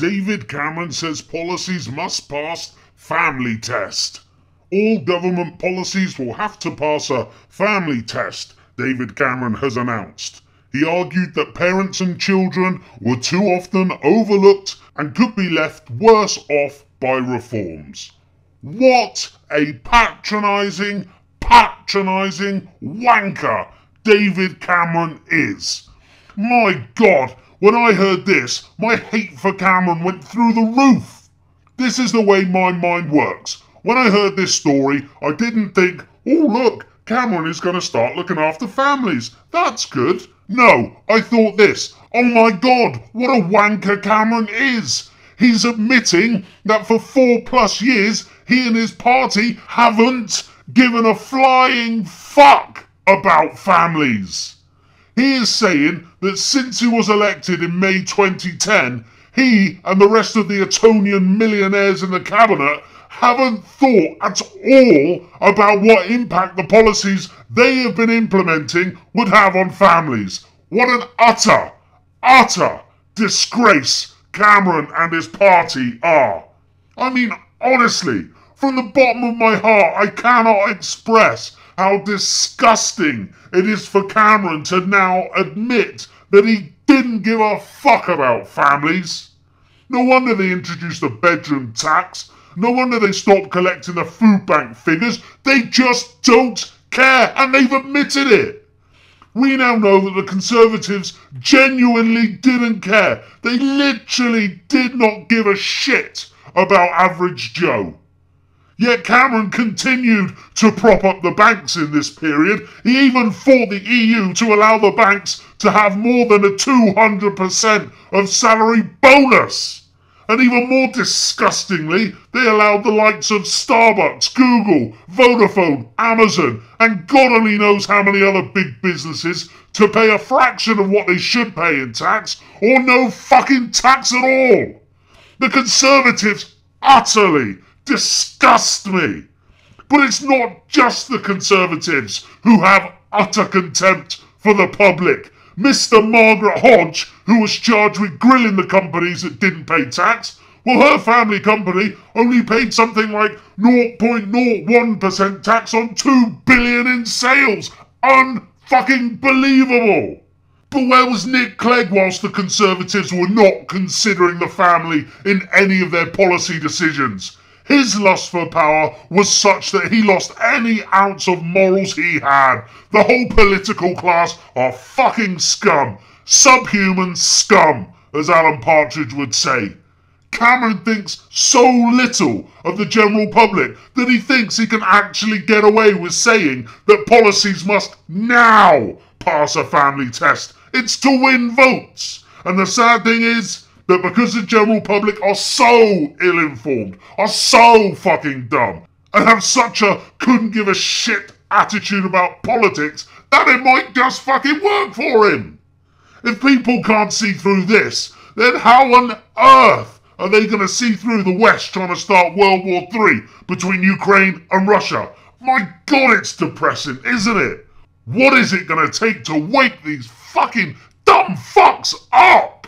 David Cameron says policies must pass family test. All government policies will have to pass a family test, David Cameron has announced. He argued that parents and children were too often overlooked and could be left worse off by reforms. What a patronising wanker David Cameron is. My God, when I heard this, my hate for Cameron went through the roof. This is the way my mind works. When I heard this story, I didn't think, oh look, Cameron is going to start looking after families. That's good. No, I thought this. Oh my God, what a wanker Cameron is. He's admitting that for 4+ years, he and his party haven't given a flying fuck about families. He is saying that since he was elected in May 2010, he and the rest of the Etonian millionaires in the cabinet haven't thought at all about what impact the policies they have been implementing would have on families. What an utter disgrace Cameron and his party are. I mean, honestly, from the bottom of my heart, I cannot express how disgusting it is for Cameron to now admit that he didn't give a fuck about families. No wonder they introduced the bedroom tax. No wonder they stopped collecting the food bank figures. They just don't care, and they've admitted it. We now know that the Conservatives genuinely didn't care. They literally did not give a shit about average Joe. Yet Cameron continued to prop up the banks in this period. He even fought the EU to allow the banks to have more than a 200% of salary bonus. And even more disgustingly, they allowed the likes of Starbucks, Google, Vodafone, Amazon, and God only knows how many other big businesses to pay a fraction of what they should pay in tax, or no fucking tax at all. The Conservatives utterly disgust me. But it's not just the Conservatives who have utter contempt for the public. Mr. Margaret Hodge, who was charged with grilling the companies that didn't pay tax, well, her family company only paid something like 0.01% tax on $2 billion in sales. Unfucking believable. But where was Nick Clegg whilst the Conservatives were not considering the family in any of their policy decisions? His lust for power was such that he lost any ounce of morals he had. The whole political class are fucking scum. Subhuman scum, as Alan Partridge would say. Cameron thinks so little of the general public that he thinks he can actually get away with saying that policies must now pass a family test. It's to win votes. And the sad thing is that because the general public are so ill-informed, are so fucking dumb, and have such a couldn't give a shit attitude about politics, that it might just fucking work for him. If people can't see through this, then how on earth are they going to see through the West trying to start World War III between Ukraine and Russia? My God, it's depressing, isn't it? What is it going to take to wake these fucking dumb fucks up?